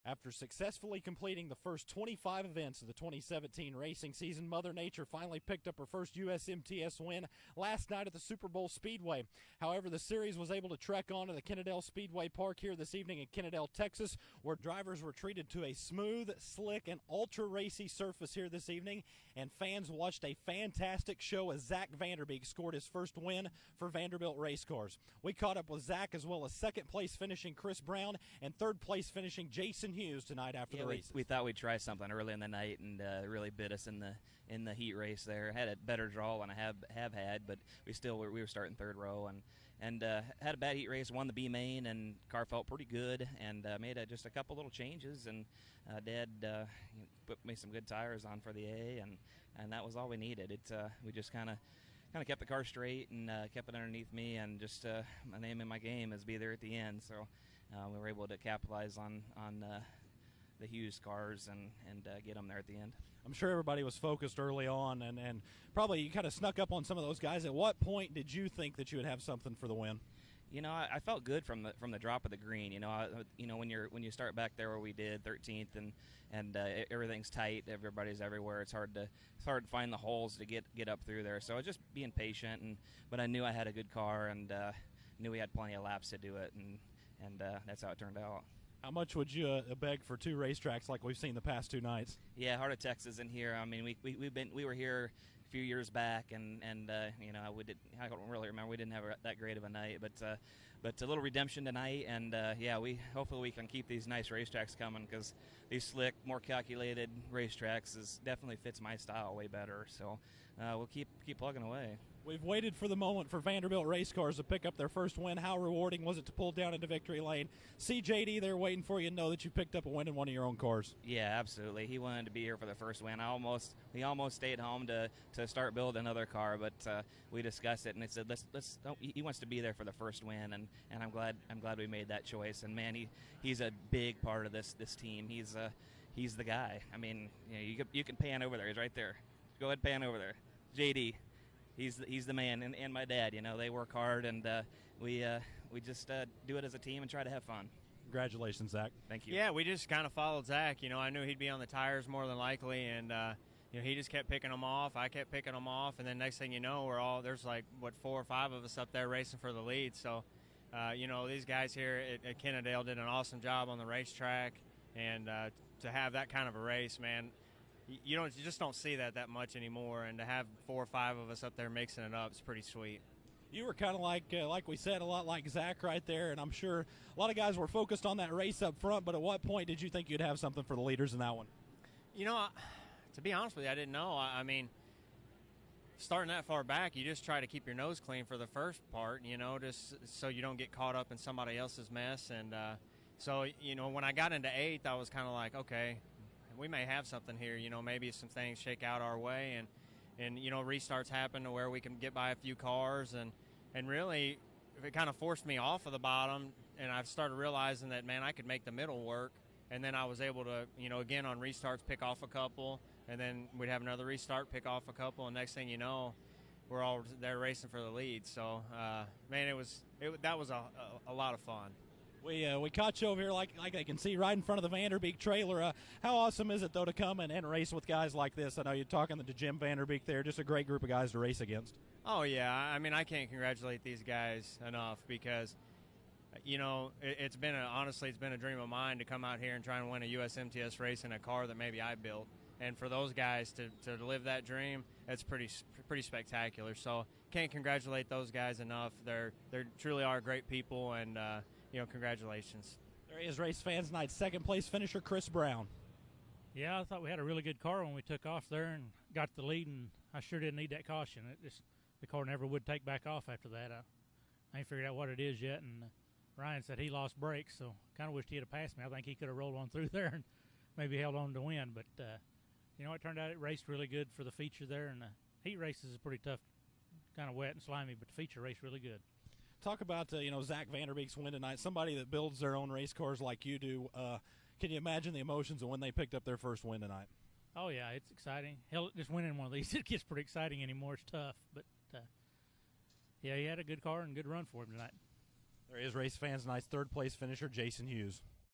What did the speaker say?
After successfully completing the first 25 events of the 2017 racing season, Mother Nature finally picked up her first USMTS win last night at the Super Bowl Speedway. However, the series was able to trek on to the Kennedale Speedway Park here this evening in Kennedale, Texas, where drivers were treated to a smooth, slick, and ultra-racy surface here this evening, and fans watched a fantastic show as Zach Vanderbeek scored his first win for Vanderbilt Race Cars. We caught up with Zach as well as second-place finishing Chris Brown and third-place finishing Jason Hughes tonight after the race. We thought we'd try something early in the night, and really bit us in the heat race there. Had a better draw than I have had, but we were starting third row and had a bad heat race. Won the B main, and car felt pretty good, and made just a couple little changes. And Dad put me some good tires on for the A, and that was all we needed. We just kind of kept the car straight and kept it underneath me, and just my name in my game is be there at the end. So we were able to capitalize on the Hughes cars and get them there at the end. I'm sure everybody was focused early on, and probably you kind of snuck up on some of those guys. At what point did you think that you would have something for the win? You know, I felt good from the drop of the green. You know, when you start back there where we did 13th and everything's tight, everybody's everywhere. It's hard to find the holes to get up through there. So just being patient, but I knew I had a good car, and knew we had plenty of laps to do it, and that's how it turned out. How much would you beg for two racetracks like we've seen the past two nights? Yeah, Heart of Texas in here. I mean, we were here a few years back, and you know, I don't really remember. We didn't have that great of a night, but a little redemption tonight, and yeah, hopefully we can keep these nice racetracks coming, because these slick, more calculated racetracks definitely fits my style way better. So we'll keep plugging away. We've waited for the moment for Vanderbilt Race Cars to pick up their first win. How rewarding was it to pull down into victory lane? See JD there waiting for you and know that you picked up a win in one of your own cars. Yeah, absolutely. He wanted to be here for the first win. He almost stayed home to start building another car, but we discussed it, and he said he wants to be there for the first win, and I'm glad we made that choice. And man, he's a big part of this team. He's the guy. I mean, you know, you can pan over there. He's right there. Go ahead, pan over there. JD. He's the man, and my dad. You know, they work hard, and we just do it as a team and try to have fun. Congratulations, Zach. Thank you. Yeah, we just kind of followed Zach. You know, I knew he'd be on the tires more than likely, and you know, he just kept picking them off. I kept picking them off, and then next thing you know, there's like 4 or 5 of us up there racing for the lead. So, you know, these guys here at Kennedale did an awesome job on the racetrack, and to have that kind of a race, man. You just don't see that much anymore, and to have 4 or 5 of us up there mixing it up is pretty sweet. You were kind of like we said, a lot like Zach right there, and I'm sure a lot of guys were focused on that race up front, but at what point did you think you'd have something for the leaders in that one? You know, to be honest with you, I didn't know. I mean, starting that far back, you just try to keep your nose clean for the first part, you know, just so you don't get caught up in somebody else's mess. And so, you know, when I got into 8th, I was kind of like, okay, we may have something here, you know, maybe some things shake out our way, and you know, restarts happen to where we can get by a few cars, and really it kind of forced me off of the bottom, and I started realizing that, man, I could make the middle work, and then I was able to, you know, again on restarts pick off a couple, and then we'd have another restart, pick off a couple, and next thing you know, we're all there racing for the lead. So man, that was a lot of fun. We caught you over here like I can see right in front of the Vanderbeek trailer. How awesome is it, though, to come and race with guys like this? I know you're talking to Jim Vanderbeek there, just a great group of guys to race against. Oh, yeah. I mean, I can't congratulate these guys enough, because, you know, honestly, it's been a dream of mine to come out here and try and win a USMTS race in a car that maybe I built. And for those guys to live that dream, it's pretty spectacular. So can't congratulate those guys enough. They truly are great people, and you know, congratulations. There he is, race fans night. Second place finisher Chris Brown. Yeah, I thought we had a really good car when we took off there and got the lead, and I sure didn't need that caution. The car never would take back off after that. I ain't figured out what it is yet, and Ryan said he lost brakes, so kind of wished he had passed me. I think he could have rolled on through there and maybe held on to win, but you know, it turned out it raced really good for the feature there, and the heat races is pretty tough, kind of wet and slimy, but the feature raced really good. Talk about you know, Zach Vanderbeek's win tonight. Somebody that builds their own race cars like you do. Can you imagine the emotions of when they picked up their first win tonight? Oh yeah, it's exciting. Hell, just winning one of these, it gets pretty exciting anymore. It's tough, but yeah, he had a good car and good run for him tonight. There is race fans tonight's third place finisher Jason Hughes.